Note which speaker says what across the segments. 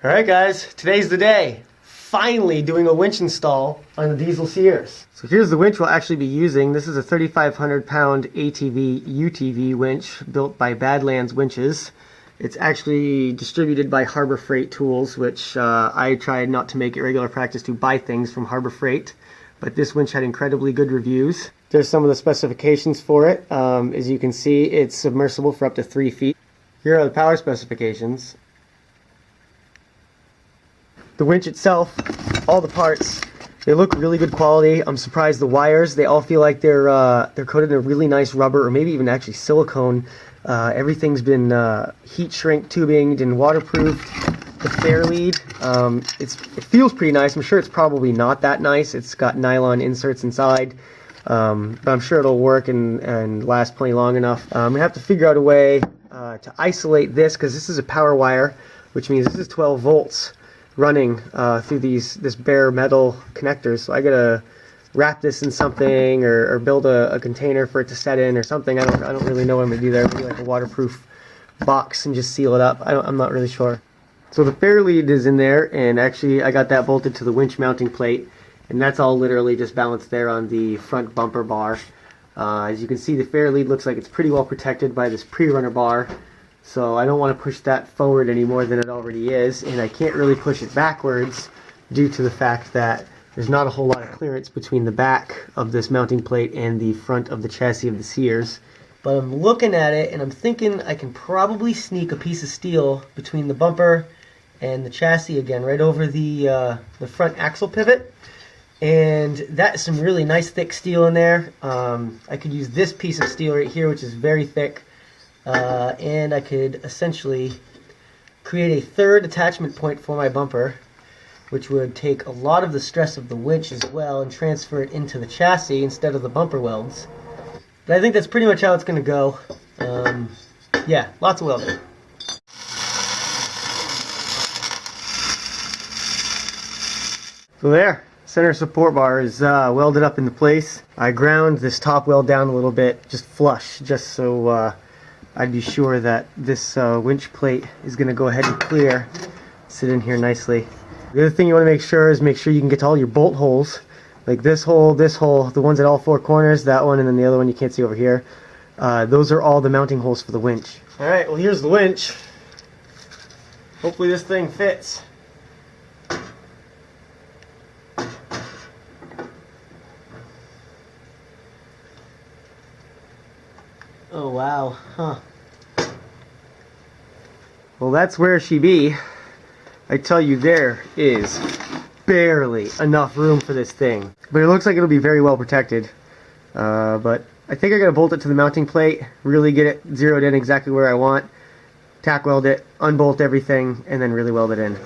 Speaker 1: Alright guys, today's the day. Finally doing a winch install on the diesel Sears. So here's the winch we'll actually be using. This is a 3,500 pound ATV UTV winch built by Badlands Winches. It's actually distributed by Harbor Freight Tools, which I tried not to make it regular practice to buy things from Harbor Freight, but this winch had incredibly good reviews. There's some of the specifications for it. As you can see, it's submersible for up to 3 feet. Here are the power specifications. The winch itself, all the parts, they look really good quality. I'm surprised the wires, they all feel like they're coated in a really nice rubber or maybe even actually silicone. Everything's been heat shrink tubinged and waterproofed. The fair lead, it feels pretty nice. I'm sure it's probably not that nice. It's got nylon inserts inside, but I'm sure it'll work and last plenty long enough. We have to figure out a way to isolate this because this is a power wire, which means this is 12 volts. Running through this bare metal connectors, so I gotta wrap this in something or build a container for it to set in or something. I don't really know what I'm gonna do there. Maybe like a waterproof box and just seal it up. I'm not really sure. So the fair lead is in there, and actually I got that bolted to the winch mounting plate, and that's all literally just balanced there on the front bumper bar. As you can see, the fair lead looks like it's pretty well protected by this pre-runner bar. So I don't want to push that forward any more than it already is, and I can't really push it backwards due to the fact that there's not a whole lot of clearance between the back of this mounting plate and the front of the chassis of the Sears. But I'm looking at it and I'm thinking I can probably sneak a piece of steel between the bumper and the chassis again, right over the front axle pivot. And that's some really nice thick steel in there. I could use this piece of steel right here, which is very thick. And I could essentially create a third attachment point for my bumper, which would take a lot of the stress of the winch as well and transfer it into the chassis instead of the bumper welds. But I think that's pretty much how it's going to go. Yeah, lots of welding. So there, center support bar is welded up into place. I ground this top weld down a little bit, just flush, just so I'd be sure that this winch plate is going to go ahead and clear, sit in here nicely. The other thing you want to make sure you can get to all your bolt holes, like this hole, the ones at all 4 corners, that one, and then the other one you can't see over here. Those are all the mounting holes for the winch. Alright, well here's the winch. Hopefully this thing fits. Oh wow, huh. Well, that's where she be. I tell you, there is barely enough room for this thing. But it looks like it'll be very well protected. But I think I gotta bolt it to the mounting plate, really get it zeroed in exactly where I want, tack weld it, unbolt everything, and then really weld it in.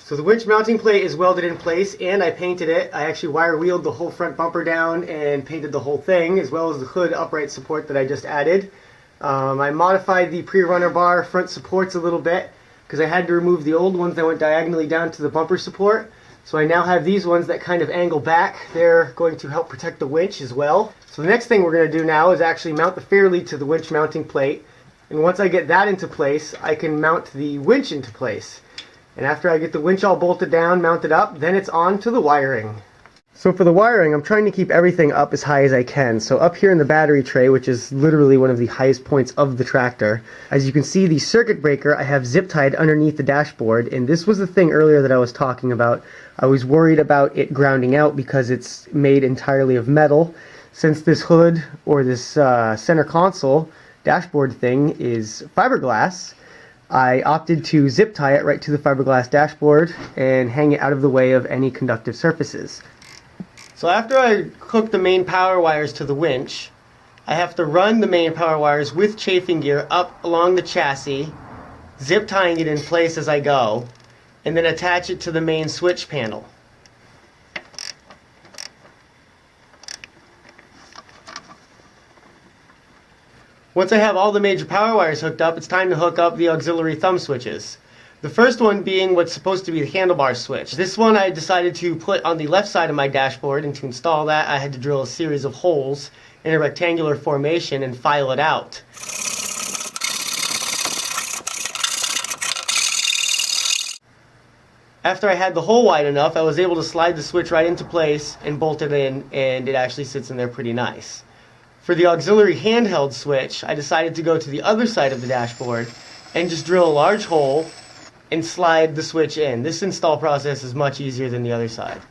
Speaker 1: So the winch mounting plate is welded in place, and I painted it. I actually wire wheeled the whole front bumper down and painted the whole thing, as well as the hood upright support that I just added. I modified the pre-runner bar front supports a little bit because I had to remove the old ones that went diagonally down to the bumper support. So I now have these ones that kind of angle back. They're going to help protect the winch as well. So the next thing we're going to do now is actually mount the fair lead to the winch mounting plate. And once I get that into place, I can mount the winch into place. And after I get the winch all bolted down, mounted up, then it's on to the wiring. So for the wiring, I'm trying to keep everything up as high as I can. So up here in the battery tray, which is literally one of the highest points of the tractor, as you can see, the circuit breaker I have zip tied underneath the dashboard, and this was the thing earlier that I was talking about. I was worried about it grounding out because it's made entirely of metal. Since this hood, or this center console dashboard thing, is fiberglass, I opted to zip tie it right to the fiberglass dashboard and hang it out of the way of any conductive surfaces. So after I hook the main power wires to the winch, I have to run the main power wires with chafing gear up along the chassis, zip tying it in place as I go, and then attach it to the main switch panel. Once I have all the major power wires hooked up, it's time to hook up the auxiliary thumb switches. The first one being what's supposed to be the handlebar switch. This one I decided to put on the left side of my dashboard, and to install that I had to drill a series of holes in a rectangular formation and file it out. After I had the hole wide enough, I was able to slide the switch right into place and bolt it in, and it actually sits in there pretty nice. For the auxiliary handheld switch, I decided to go to the other side of the dashboard and just drill a large hole and slide the switch in. This install process is much easier than the other side.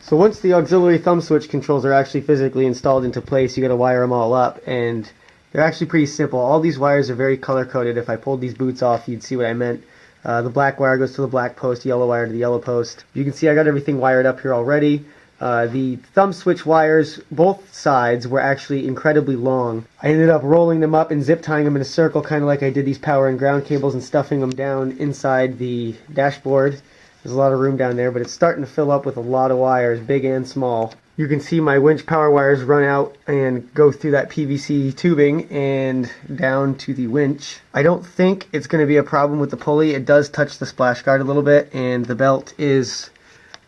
Speaker 1: So once the auxiliary thumb switch controls are actually physically installed into place, you got to wire them all up, and they're actually pretty simple. All these wires are very color coded. If I pulled these boots off, you'd see what I meant. The black wire goes to the black post, yellow wire to the yellow post. You can see I got everything wired up here already. The thumb switch wires, both sides, were actually incredibly long. I ended up rolling them up and zip tying them in a circle, kind of like I did these power and ground cables, and stuffing them down inside the dashboard. There's a lot of room down there, but it's starting to fill up with a lot of wires, big and small. You can see my winch power wires run out and go through that PVC tubing and down to the winch. I don't think it's going to be a problem with the pulley. It does touch the splash guard a little bit, and the belt is,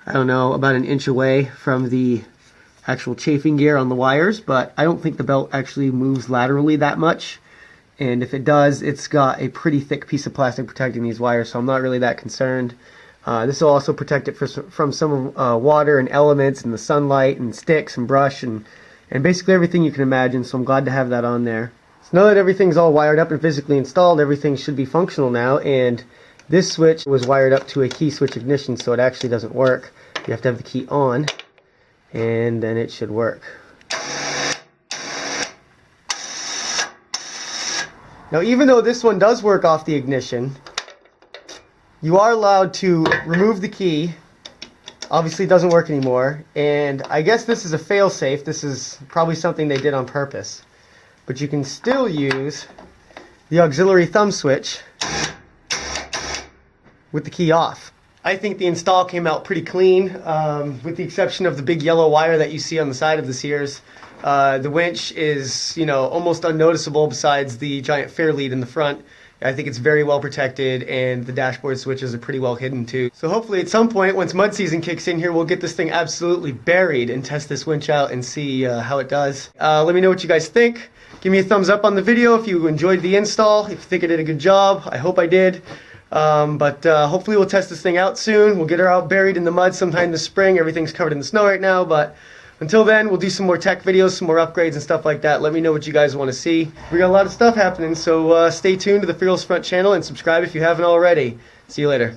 Speaker 1: I don't know, about an inch away from the actual chafing gear on the wires, but I don't think the belt actually moves laterally that much. And if it does, it's got a pretty thick piece of plastic protecting these wires, so I'm not really that concerned. This will also protect it from some water and elements and the sunlight and sticks and brush and basically everything you can imagine, so I'm glad to have that on there. So now that everything's all wired up and physically installed, everything should be functional now, and this switch was wired up to a key switch ignition, so it actually doesn't work. You have to have the key on, and then it should work. Now, even though this one does work off the ignition, you are allowed to remove the key. Obviously it doesn't work anymore, and I guess this is a fail-safe. This is probably something they did on purpose. But you can still use the auxiliary thumb switch with the key off. I think the install came out pretty clean, with the exception of the big yellow wire that you see on the side of the Sears. The winch is, almost unnoticeable besides the giant fair lead in the front. I think it's very well protected, and the dashboard switches are pretty well hidden too. So hopefully at some point, once mud season kicks in here, we'll get this thing absolutely buried and test this winch out and see how it does. Let me know what you guys think. Give me a thumbs up on the video if you enjoyed the install. If you think I did a good job, I hope I did. But hopefully we'll test this thing out soon. We'll get her out buried in the mud sometime this spring. Everything's covered in the snow right now, but until then, we'll do some more tech videos, some more upgrades and stuff like that. Let me know what you guys want to see. We got a lot of stuff happening, so stay tuned to the Fearless Front channel and subscribe if you haven't already. See you later.